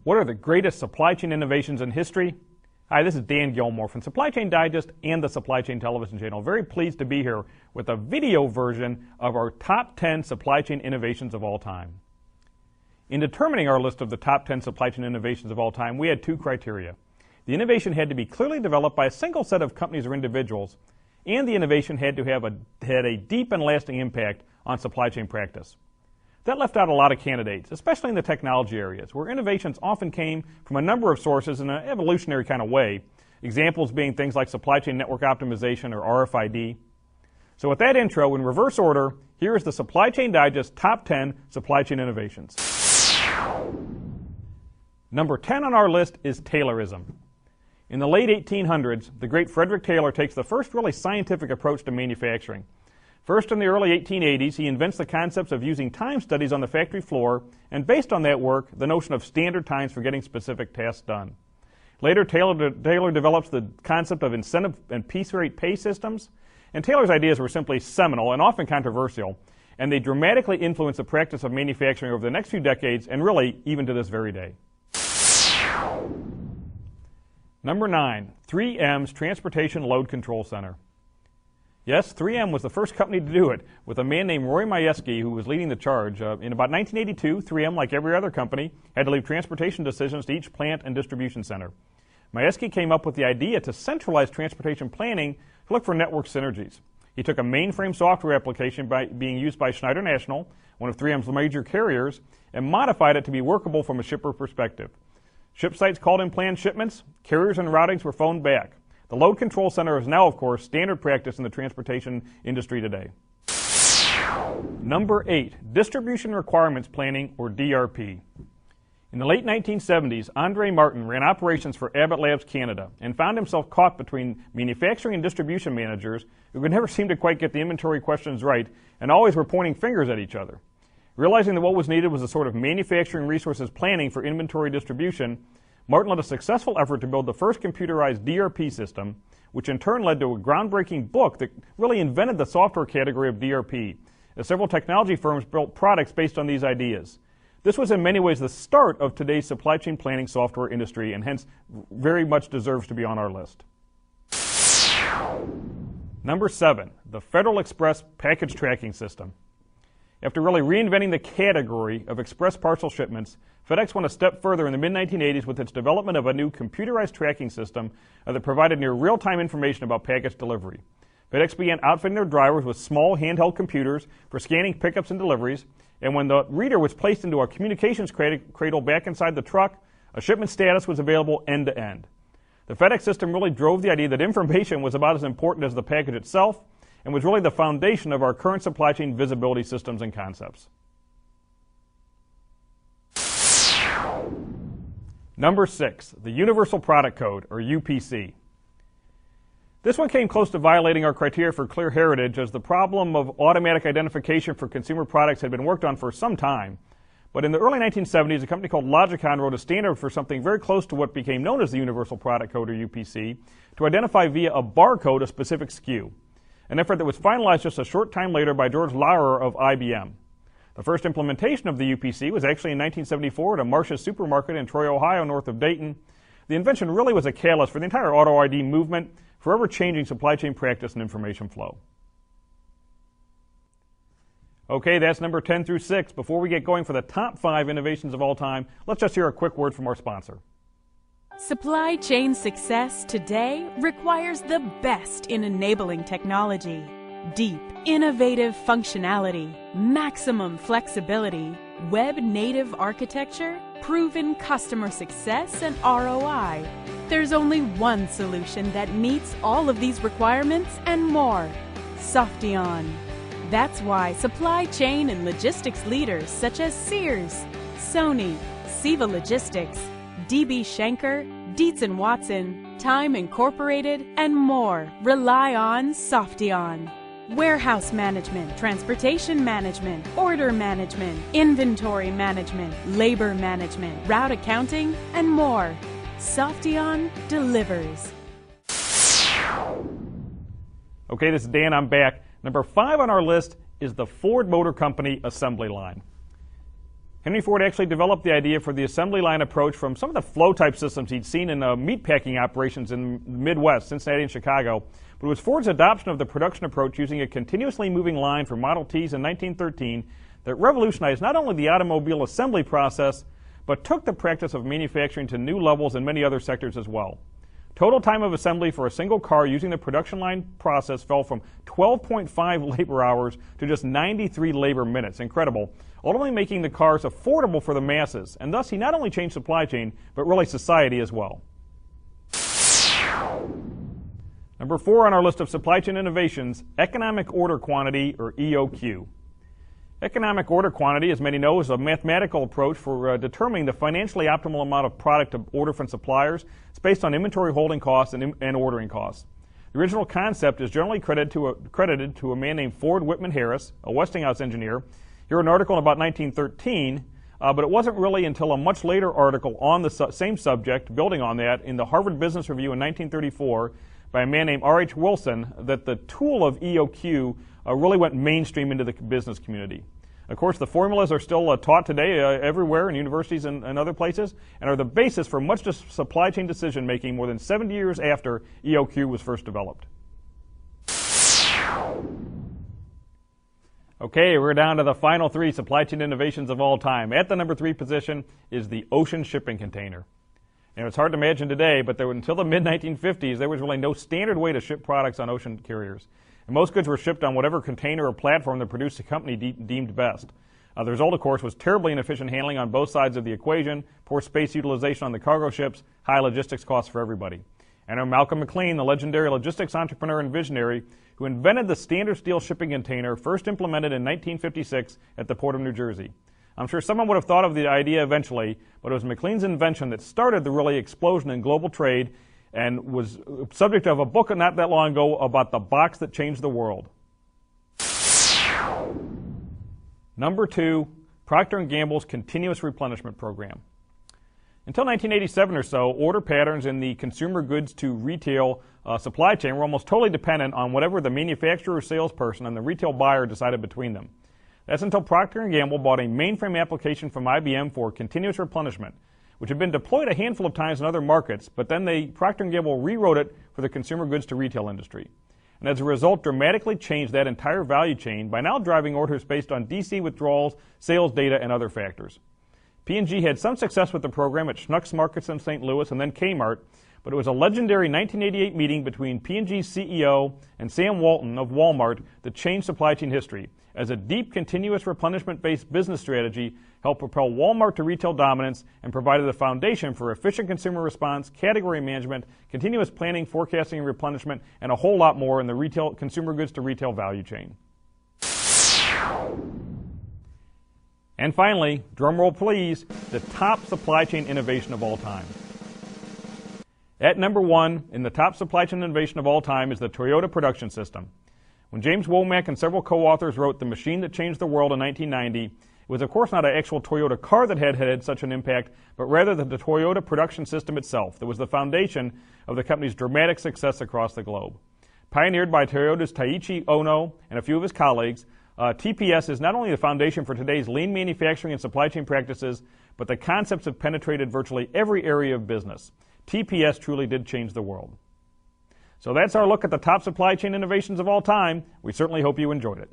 What are the greatest supply chain innovations in history? Hi, this is Dan Gilmore from Supply Chain Digest and the Supply Chain Television Channel. Very pleased to be here with a video version of our top 10 supply chain innovations of all time. In determining our list of the top 10 supply chain innovations of all time, we had two criteria. The innovation had to be clearly developed by a single set of companies or individuals, and the innovation had to have had a deep and lasting impact on supply chain practice. That left out a lot of candidates, especially in the technology areas, where innovations often came from a number of sources in an evolutionary kind of way, examples being things like supply chain network optimization or RFID. So with that intro, in reverse order, here is the Supply Chain Digest Top 10 Supply Chain Innovations. Number 10 on our list is Taylorism. In the late 1800s, the great Frederick Taylor takes the first really scientific approach to manufacturing. First, in the early 1880s, he invents the concepts of using time studies on the factory floor, and based on that work, the notion of standard times for getting specific tasks done. Later, Taylor develops the concept of incentive and piece rate pay systems, and Taylor's ideas were simply seminal and often controversial, and they dramatically influenced the practice of manufacturing over the next few decades, and really even to this very day. Number 9, 3M's Transportation Load Control Center. Yes, 3M was the first company to do it, with a man named Roy Majewski who was leading the charge. In about 1982, 3M, like every other company, had to leave transportation decisions to each plant and distribution center. Majewski came up with the idea to centralize transportation planning to look for network synergies. He took a mainframe software application being used by Schneider National, one of 3M's major carriers, and modified it to be workable from a shipper perspective. Ship sites called in planned shipments, carriers and routings were phoned back. The load control center is now, of course, standard practice in the transportation industry today. Number 8, Distribution Requirements Planning, or DRP. In the late 1970s, Andre Martin ran operations for Abbott Labs Canada and found himself caught between manufacturing and distribution managers who could never seem to quite get the inventory questions right and always were pointing fingers at each other. Realizing that what was needed was a sort of manufacturing resources planning for inventory distribution, Martin led a successful effort to build the first computerized DRP system, which in turn led to a groundbreaking book that really invented the software category of DRP, as several technology firms built products based on these ideas. This was in many ways the start of today's supply chain planning software industry, and hence very much deserves to be on our list. Number 7, the Federal Express Package Tracking System. After really reinventing the category of express parcel shipments, FedEx went a step further in the mid-1980s with its development of a new computerized tracking system that provided near real-time information about package delivery. FedEx began outfitting their drivers with small handheld computers for scanning pickups and deliveries, and when the reader was placed into a communications cradle back inside the truck, a shipment status was available end-to-end. The FedEx system really drove the idea that information was about as important as the package itself, and was really the foundation of our current supply chain visibility systems and concepts. Number 6, the Universal Product Code, or UPC. This one came close to violating our criteria for clear heritage, as the problem of automatic identification for consumer products had been worked on for some time. But in the early 1970s, a company called Logicon wrote a standard for something very close to what became known as the Universal Product Code, or UPC, to identify via a barcode a specific SKU, an effort that was finalized just a short time later by George Laurer of IBM. The first implementation of the UPC was actually in 1974 at a Marsh's supermarket in Troy, Ohio, north of Dayton. The invention really was a catalyst for the entire auto ID movement, forever changing supply chain practice and information flow. Okay, that's number 10 through 6. Before we get going for the top 5 innovations of all time, let's just hear a quick word from our sponsor. Supply chain success today requires the best in enabling technology. Deep, innovative functionality, maximum flexibility, web-native architecture, proven customer success, and ROI. There's only one solution that meets all of these requirements and more: Softeon. That's why supply chain and logistics leaders such as Sears, Sony, Siva Logistics, DB Schenker, Dietz & Watson, Time Incorporated, and more rely on Softeon. Warehouse management, transportation management, order management, inventory management, labor management, route accounting, and more. Softeon delivers. Okay, this is Dan. I'm back. Number 5 on our list is the Ford Motor Company assembly line. Henry Ford actually developed the idea for the assembly line approach from some of the flow-type systems he'd seen in meatpacking operations in the Midwest, Cincinnati and Chicago. But it was Ford's adoption of the production approach using a continuously moving line for Model Ts in 1913 that revolutionized not only the automobile assembly process, but took the practice of manufacturing to new levels in many other sectors as well. Total time of assembly for a single car using the production line process fell from 12.5 labor hours to just 93 labor minutes. Incredible. Ultimately making the cars affordable for the masses. And thus he not only changed supply chain, but really society as well. Number 4 on our list of supply chain innovations, economic order quantity, or EOQ. Economic order quantity, as many know, is a mathematical approach for determining the financially optimal amount of product to order from suppliers. It's based on inventory holding costs and ordering costs. The original concept is generally credited to a man named Ford Whitman Harris, a Westinghouse engineer. Here an article in about 1913, but it wasn't really until a much later article on the same subject, building on that, in the Harvard Business Review in 1934 by a man named R.H. Wilson, that the tool of EOQ really went mainstream into the business community. Of course, the formulas are still taught today everywhere in universities and other places, and are the basis for much supply chain decision making more than 70 years after EOQ was first developed. Okay, we're down to the final 3 supply chain innovations of all time. At the number 3 position is the ocean shipping container. And it's hard to imagine today, but until the mid-1950s, there was really no standard way to ship products on ocean carriers. And most goods were shipped on whatever container or platform the producer company deemed best. The result, of course, was terribly inefficient handling on both sides of the equation, poor space utilization on the cargo ships, high logistics costs for everybody. And Malcolm McLean, the legendary logistics entrepreneur and visionary, who invented the standard steel shipping container, first implemented in 1956 at the Port of New Jersey. I'm sure someone would have thought of the idea eventually, but it was McLean's invention that started the really explosion in global trade and was subject of a book not that long ago about the box that changed the world. Number 2, Procter & Gamble's continuous replenishment program. Until 1987 or so, order patterns in the consumer goods to retail supply chain were almost totally dependent on whatever the manufacturer or salesperson and the retail buyer decided between them. That's until Procter & Gamble bought a mainframe application from IBM for continuous replenishment, which had been deployed a handful of times in other markets, but then Procter & Gamble rewrote it for the consumer goods to retail industry. And as a result, dramatically changed that entire value chain by now driving orders based on DC withdrawals, sales data, and other factors. P&G had some success with the program at Schnucks Markets in St. Louis and then Kmart, but it was a legendary 1988 meeting between P&G's CEO and Sam Walton of Walmart that changed supply chain history, as a deep, continuous replenishment-based business strategy helped propel Walmart to retail dominance and provided the foundation for efficient consumer response, category management, continuous planning, forecasting, and replenishment, and a whole lot more in the consumer goods to retail value chain. And finally, drumroll please, the top supply chain innovation of all time. At number 1 in the top supply chain innovation of all time is the Toyota production system. When James Womack and several co-authors wrote The Machine That Changed the World in 1990, it was of course not an actual Toyota car that had such an impact, but rather the Toyota production system itself that was the foundation of the company's dramatic success across the globe. Pioneered by Toyota's Taiichi Ono and a few of his colleagues, TPS is not only the foundation for today's lean manufacturing and supply chain practices, but the concepts have penetrated virtually every area of business. TPS truly did change the world. So that's our look at the top supply chain innovations of all time. We certainly hope you enjoyed it.